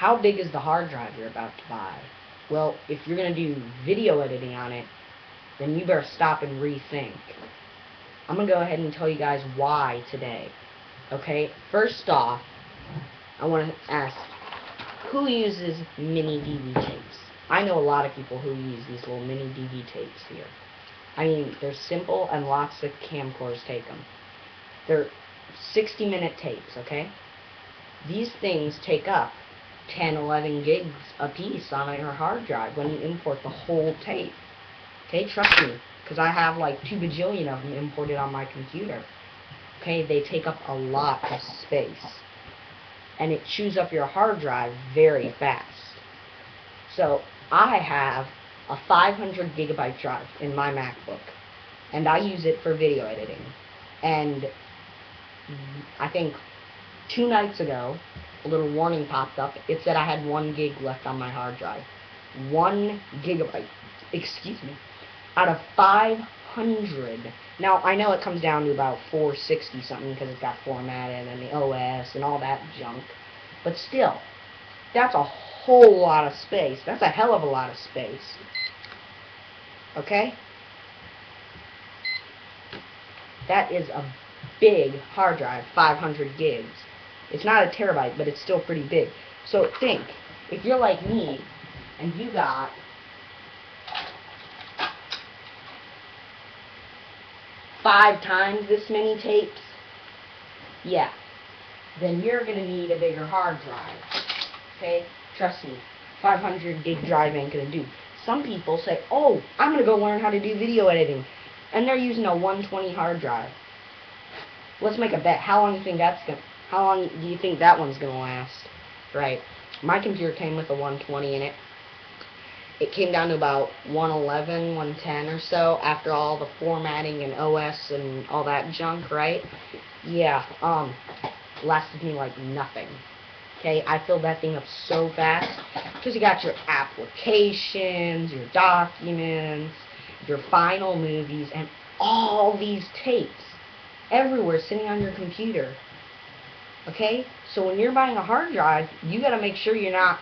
how big is the hard drive you're about to buy? Well, if you're going to do video editing on it, then you better stop and rethink. I'm going to go ahead and tell you guys why today. Okay, first off, I want to ask, who uses mini DV tapes? I know a lot of people who use these little mini DV tapes here. I mean, they're simple and lots of camcorders take them. They're 60-minute tapes, okay? These things take up 10, 11 gigs a piece on your hard drive when you import the whole tape. Okay, trust me, because I have like 2 bajillion of them imported on my computer. Okay, they take up a lot of space. And it chews up your hard drive very fast. So, I have a 500 gigabyte drive in my MacBook. And I use it for video editing. And I think 2 nights ago, a little warning popped up. It said I had 1 gig left on my hard drive. 1 gigabyte, excuse me, out of 500. Now, I know it comes down to about 460 something because it's got formatted and the OS and all that junk. But still, that's a whole lot of space. That's a hell of a lot of space. Okay? That is a big hard drive, 500 gigs. It's not a terabyte, but it's still pretty big. So think, if you're like me, and you got 5 times this many tapes, yeah, then you're going to need a bigger hard drive. Okay? Trust me, 500 gig drive ain't going to do. Some people say, oh, I'm going to go learn how to do video editing. And they're using a 120 hard drive. Let's make a bet. How long do you think that one's going to last? Right. My computer came with a 120 in it. It came down to about 111, 110 or so after all the formatting and OS and all that junk, right? Yeah, lasted me like nothing. Okay, I filled that thing up so fast because you got your applications, your documents, your final movies, and all these tapes everywhere sitting on your computer. Okay, so when you're buying a hard drive, you got to make sure you're not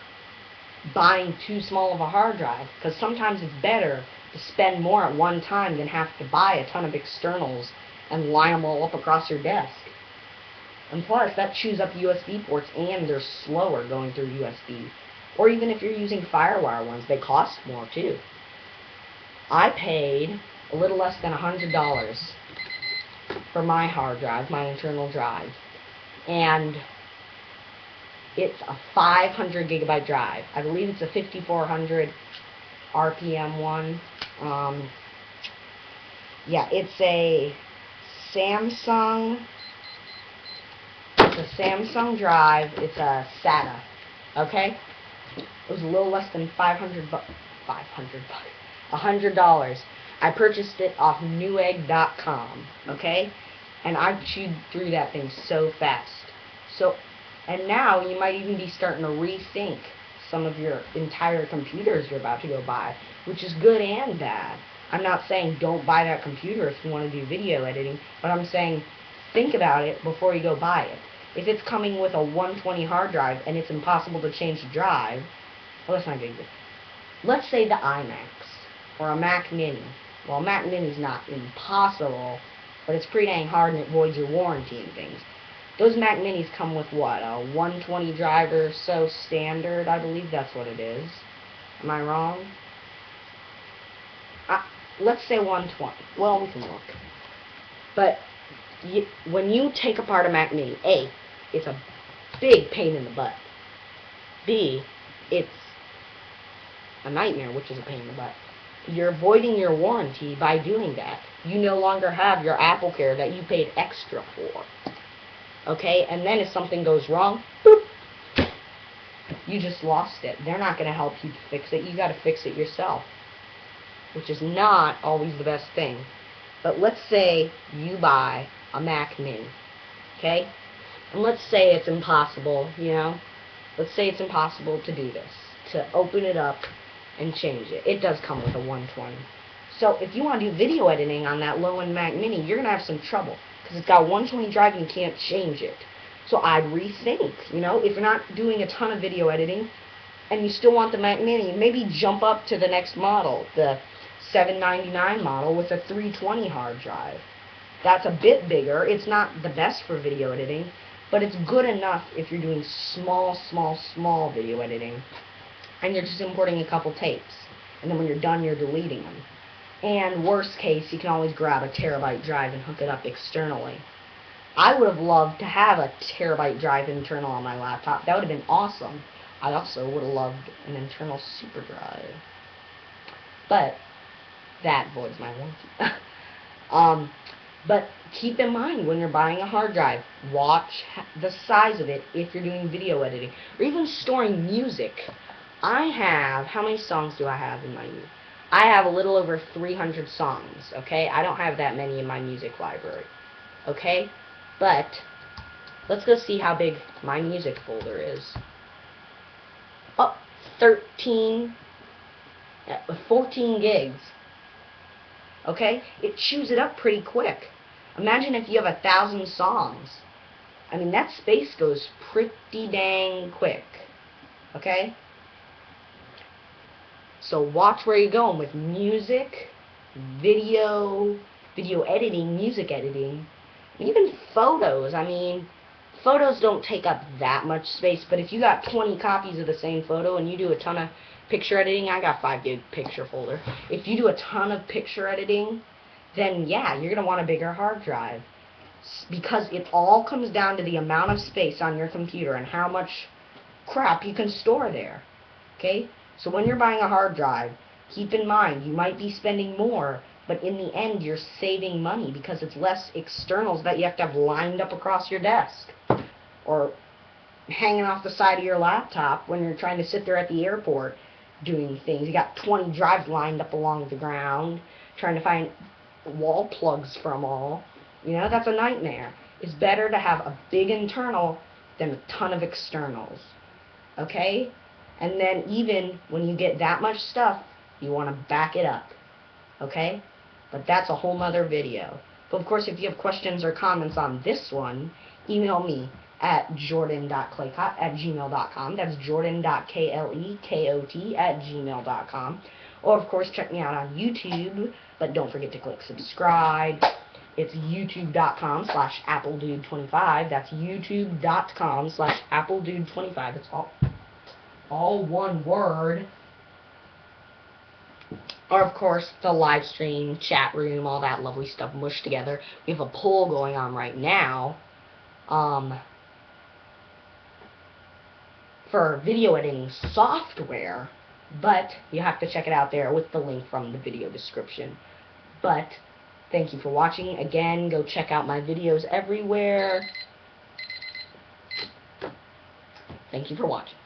buying too small of a hard drive, because sometimes it's better to spend more at one time than have to buy a ton of externals and line them all up across your desk. And plus, that chews up USB ports, and they're slower going through USB. Or even if you're using FireWire ones, they cost more too. I paid a little less than $100 for my hard drive, my internal drive. And it's a 500 gigabyte drive. I believe it's a 5400 RPM one. Yeah, it's a Samsung. It's a Samsung drive. It's a SATA. Okay? It was a little less than $100. I purchased it off Newegg.com. Okay? And I chewed through that thing so fast. And now you might even be starting to rethink some of your entire computers you're about to go buy, which is good and bad. I'm not saying don't buy that computer if you want to do video editing, but I'm saying think about it before you go buy it. If it's coming with a 120 hard drive and it's impossible to change the drive, well, that's not good. Let's say the iMacs or a Mac Mini. Well, a Mac Mini's not impossible, but it's pretty dang hard and it voids your warranty and things. Those Mac Minis come with what? A 120 drive or so standard? I believe that's what it is. Am I wrong? Let's say 120. Well, we can look. But when you take apart a Mac Mini, A, it's a big pain in the butt. B, it's a nightmare, which is a pain in the butt. You're voiding your warranty by doing that. You no longer have your Apple Care that you paid extra for. Okay, and then if something goes wrong, boop, you just lost it. They're not going to help you fix it. You got to fix it yourself, which is not always the best thing. But let's say you buy a Mac Mini, okay? And let's say it's impossible, you know? Let's say it's impossible to do this, to open it up and change it. It does come with a 120. So if you want to do video editing on that low-end Mac Mini, you're going to have some trouble, because it's got a 120 drive and you can't change it. So I'd rethink, you know, if you're not doing a ton of video editing and you still want the Mac Mini, maybe jump up to the next model, the $799 model with a 320 hard drive. That's a bit bigger. It's not the best for video editing, but it's good enough if you're doing small video editing and you're just importing a couple tapes. And then when you're done, you're deleting them. And worst case, you can always grab a terabyte drive and hook it up externally. I would have loved to have a terabyte drive internal on my laptop. That would have been awesome. I also would have loved an internal super drive. But that voids my warranty. But keep in mind when you're buying a hard drive, watch the size of it if you're doing video editing. Or even storing music. I have, how many songs do I have in my music? I have a little over 300 songs, okay? I don't have that many in my music library, okay? But let's go see how big my music folder is. Oh, 14 gigs. Okay? It chews it up pretty quick. Imagine if you have 1,000 songs. I mean, that space goes pretty dang quick. Okay? So watch where you're going with music, video editing, music editing, even photos. I mean, photos don't take up that much space, but if you got 20 copies of the same photo and you do a ton of picture editing, I got 5 gig picture folder. If you do a ton of picture editing, then yeah, you're going to want a bigger hard drive. Because it all comes down to the amount of space on your computer and how much crap you can store there. Okay? So when you're buying a hard drive, keep in mind you might be spending more, but in the end you're saving money because it's less externals that you have to have lined up across your desk or hanging off the side of your laptop when you're trying to sit there at the airport doing things. You got 20 drives lined up along the ground, trying to find wall plugs for them all. You know, that's a nightmare. It's better to have a big internal than a ton of externals. Okay? And then even when you get that much stuff, you want to back it up. Okay? But that's a whole nother video. But of course, if you have questions or comments on this one, email me at jordan.klekot@gmail.com. That's jordan.klekot@gmail.com. Or of course, check me out on YouTube. But don't forget to click subscribe. It's youtube.com/appledude25. That's youtube.com/appledude25. It's all one word. Or of course the live stream, chat room, all that lovely stuff mushed together. We have a poll going on right now for video editing software, but you have to check it out there with the link from the video description. But thank you for watching. Again, go check out my videos everywhere. Thank you for watching.